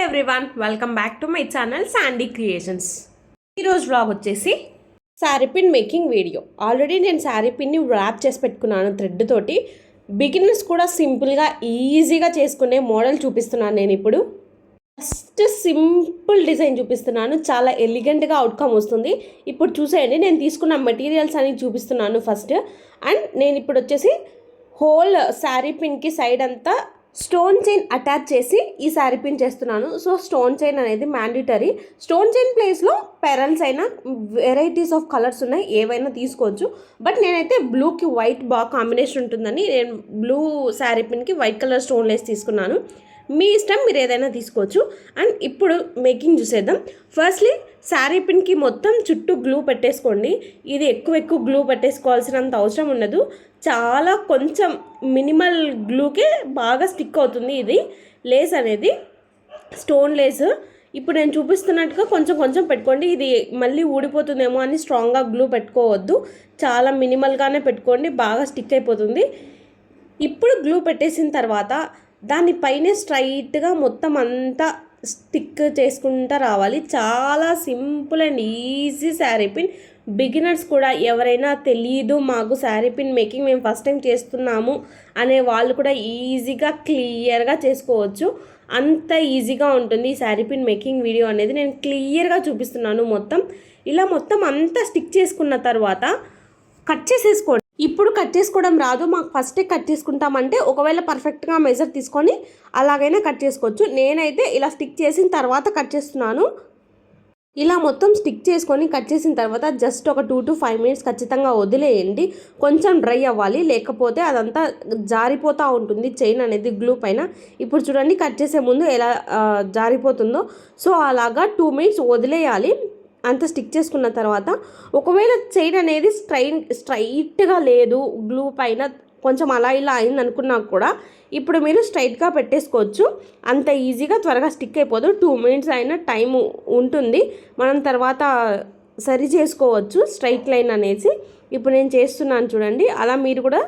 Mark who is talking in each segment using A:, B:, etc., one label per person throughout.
A: Everyone, welcome back to my channel Sandy creations. ఈరోజు vlog వచ్చేసి sari pin making video. Already నేను శారీ పిన్ని rap చేసి పెట్టుకున్నాను థ్రెడ్ తోటి. బిగినర్స్ కూడా సింపుల్గా ఈజీగా చేసుకునే మోడల్ చూపిస్తున్నాను నేను ఇప్పుడు. ఫస్ట్ సింపుల్ డిజైన్ చూపిస్తున్నాను, చాలా ఎలిగెంట్గా అవుట్కమ్ వస్తుంది. ఇప్పుడు చూసేయండి, నేను తీసుకున్న మెటీరియల్స్ అని చూపిస్తున్నాను ఫస్ట్. అండ్ నేను ఇప్పుడు వచ్చేసి హోల్ శారీ పిన్కి సైడ్ అంతా స్టోన్ చైన్ అటాచ్ చేసి ఈ శారీ పిన్ చేస్తున్నాను. సో స్టోన్ చైన్ అనేది మ్యాండేటరీ. స్టోన్ చైన్ ప్లేస్లో పెరల్స్ అయినా వెరైటీస్ ఆఫ్ కలర్స్ ఉన్నాయి, ఏవైనా తీసుకోవచ్చు. బట్ నేనైతే బ్లూకి వైట్ బాగా కాంబినేషన్ ఉంటుందని నేను బ్లూ శారీ పిన్కి వైట్ కలర్ స్టోన్ లేస్ తీసుకున్నాను. మీ ఇష్టం, మీరు ఏదైనా తీసుకోవచ్చు. అండ్ ఇప్పుడు మేకింగ్ చూసేద్దాం. ఫస్ట్లీ శారీ పిన్కి మొత్తం చుట్టూ గ్లూ పెట్టేసుకోండి. ఇది ఎక్కువ గ్లూ పెట్టేసుకోవాల్సినంత అవసరం ఉండదు. చాలా కొంచెం మినిమల్ గ్లూకే బాగా స్టిక్ అవుతుంది ఇది లేస్ అనేది, స్టోన్ లేస్. ఇప్పుడు నేను చూపిస్తున్నట్టుగా కొంచెం పెట్టుకోండి. ఇది మళ్ళీ ఊడిపోతుందేమో అని స్ట్రాంగ్గా గ్లూ పెట్టుకోవద్దు, చాలా మినిమల్గానే పెట్టుకోండి, బాగా స్టిక్ అయిపోతుంది. ఇప్పుడు గ్లూ పెట్టేసిన తర్వాత దానిపైనే స్ట్రైట్గా మొత్తం అంతా స్టిక్ చేసుకుంటూ రావాలి. చాలా simple and easy sari pin. Beginners కూడా ఎవరైనా తెలియదు మాకు శారీ పిన్ మేకింగ్ మేము ఫస్ట్ టైం చేస్తున్నాము అనే వాళ్ళు కూడా ఈజీగా క్లియర్గా చేసుకోవచ్చు. అంత ఈజీగా ఉంటుంది ఈ శారీ పిన్ మేకింగ్ వీడియో అనేది. నేను క్లియర్గా చూపిస్తున్నాను మొత్తం. ఇలా మొత్తం అంతా స్టిక్ చేసుకున్న తర్వాత కట్ చేసేసుకోండి. ఇప్పుడు కట్ చేసుకోవడం రాదు, మాకు ఫస్టే కట్ చేసుకుంటామంటే ఒకవేళ పర్ఫెక్ట్గా మెజర్ తీసుకొని అలాగైనా కట్ చేసుకోవచ్చు. నేనైతే ఇలా స్టిక్ చేసిన తర్వాత కట్ చేస్తున్నాను. ఇలా మొత్తం స్టిక్ చేసుకొని కట్ చేసిన తర్వాత జస్ట్ ఒక 2 to 5 minutes ఖచ్చితంగా వదిలేయండి. కొంచెం డ్రై అవ్వాలి, లేకపోతే అదంతా జారిపోతూ ఉంటుంది చైన్ అనేది గ్లూ పైన. ఇప్పుడు చూడండి, కట్ చేసే ముందు ఎలా జారిపోతుందో. సో అలాగా 2 minutes వదిలేయాలి. అంత స్టిక్ చేసుకున్న తర్వాత ఒకవేళ చైన్ అనేది స్ట్రైట్గా లేదు, గ్లూ పైన కొంచెం అలా ఇలా అయింది అనుకున్నా కూడా ఇప్పుడు మీరు స్ట్రైట్గా పెట్టేసుకోవచ్చు. అంత ఈజీగా త్వరగా స్టిక్ అయిపోదు. 2 minutes అయినా టైం ఉంటుంది, మనం తర్వాత సరి చేసుకోవచ్చు స్ట్రైట్ లైన్ అనేసి. ఇప్పుడు నేను చేస్తున్నాను చూడండి, అలా మీరు కూడా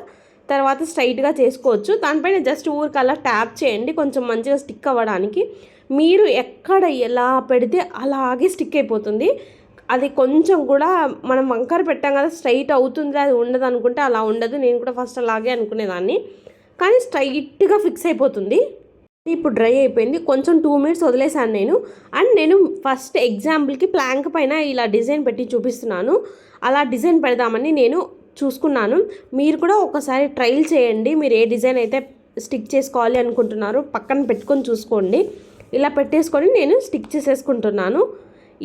A: తర్వాత స్ట్రైట్గా చేసుకోవచ్చు. దానిపైన జస్ట్ ఊరికి అలా ట్యాప్ చేయండి కొంచెం మంచిగా స్టిక్ అవ్వడానికి. మీరు ఎక్కడ ఎలా పెడితే అలాగే స్టిక్ అయిపోతుంది. అది కొంచెం కూడా మనం వంకర పెట్టాం కదా స్ట్రైట్ అవుతుంది, అది ఉండదు అనుకుంటే అలా ఉండదు. నేను కూడా ఫస్ట్ అలాగే అనుకునేదాన్ని, కానీ స్ట్రైట్గా ఫిక్స్ అయిపోతుంది. ఇప్పుడు డ్రై అయిపోయింది, కొంచెం 2 minutes వదిలేసాను నేను. అండ్ నేను ఫస్ట్ ఎగ్జాంపుల్కి ప్లాంక్ పైన ఇలా డిజైన్ పెట్టి చూపిస్తున్నాను. అలా డిజైన్ పెడదామని నేను చూసుకున్నాను. మీరు కూడా ఒకసారి ట్రైల్ చేయండి. మీరు ఏ డిజైన్ అయితే స్టిక్ చేసుకోవాలి అనుకుంటున్నారో పక్కన పెట్టుకొని చూసుకోండి. ఇలా పెట్టేసుకొని నేను స్టిక్ చేసేసుకుంటున్నాను.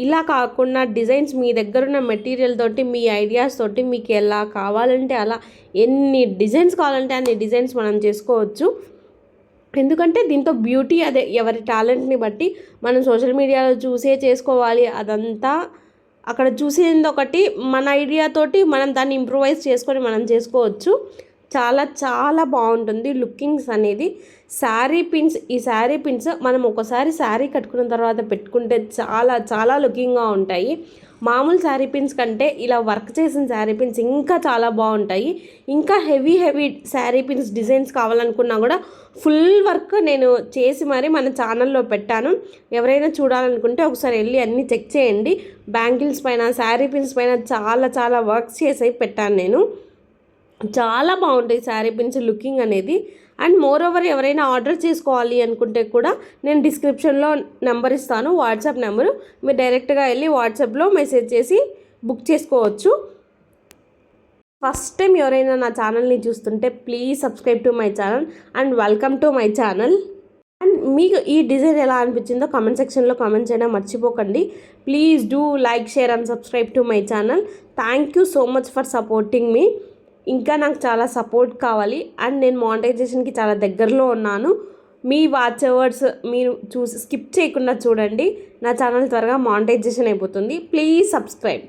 A: ఇలా కాకుండా డిజైన్స్ మీ దగ్గర ఉన్న మెటీరియల్ తోటి, మీ ఐడియాస్ తోటి మీకు ఎలా కావాలంటే అలా, ఎన్ని డిజైన్స్ కావాలంటే అన్ని డిజైన్స్ మనం చేసుకోవచ్చు. ఎందుకంటే దీంతో బ్యూటీ అదే, ఎవరి టాలెంట్ని బట్టి. మనం సోషల్ మీడియాలో చూసే చేసుకోవాలి అదంతా, అక్కడ చూసేది ఒకటి, మన ఐడియాతోటి మనం దాన్ని ఇంప్రూవైజ్ చేసుకొని మనం చేసుకోవచ్చు. చాలా బాగుంటుంది లుకింగ్స్ అనేది. ఈ శారీ పిన్స్ మనం ఒకసారి శారీ కట్టుకున్న తర్వాత పెట్టుకుంటే చాలా లుకింగ్గా ఉంటాయి. మామూలు శారీ పిన్స్ కంటే ఇలా వర్క్ చేసిన శారీ పిన్స్ ఇంకా చాలా బాగుంటాయి. ఇంకా హెవీ శారీ పిన్స్ డిజైన్స్ కావాలనుకున్నా కూడా ఫుల్ వర్క్ నేను చేసి మరి మన ఛానల్లో పెట్టాను. ఎవరైనా చూడాలనుకుంటే ఒకసారి వెళ్ళి అన్నీ చెక్ చేయండి. బ్యాంగిల్స్ పైన, శారీ పిన్స్ పైన చాలా వర్క్స్ చేసి పెట్టాను నేను. చాలా బాగుంటాయి శారీ పిన్స్ లుకింగ్ అనేది. అండ్ మోర్ ఓవర్ ఎవరైనా ఆర్డర్ చేసుకోవాలి అనుకుంటే కూడా నేను డిస్క్రిప్షన్లో నెంబర్ ఇస్తాను, వాట్సాప్ నెంబరు. మీరు డైరెక్ట్గా వెళ్ళి వాట్సాప్లో మెసేజ్ చేసి బుక్ చేసుకోవచ్చు. ఫస్ట్ టైం ఎవరైనా నా ఛానల్ని చూస్తుంటే please subscribe to my channel and welcome to my channel. And మీకు ఈ డిజైన్ ఎలా అనిపించిందో కామెంట్ సెక్షన్లో కామెంట్ చేయడం మర్చిపోకండి. Please do like, share and subscribe to my channel. Thank you so much for supporting మీ. ఇంకా నాకు చాలా సపోర్ట్ కావాలి. అండ్ నేను మానిటైజేషన్కి చాలా దగ్గరలో ఉన్నాను. మీ వాచ్ అవర్స్ మీరు స్కిప్ చేయకుండా చూడండి. నా ఛానల్ త్వరగా మానిటైజేషన్ అయిపోతుంది. Please subscribe.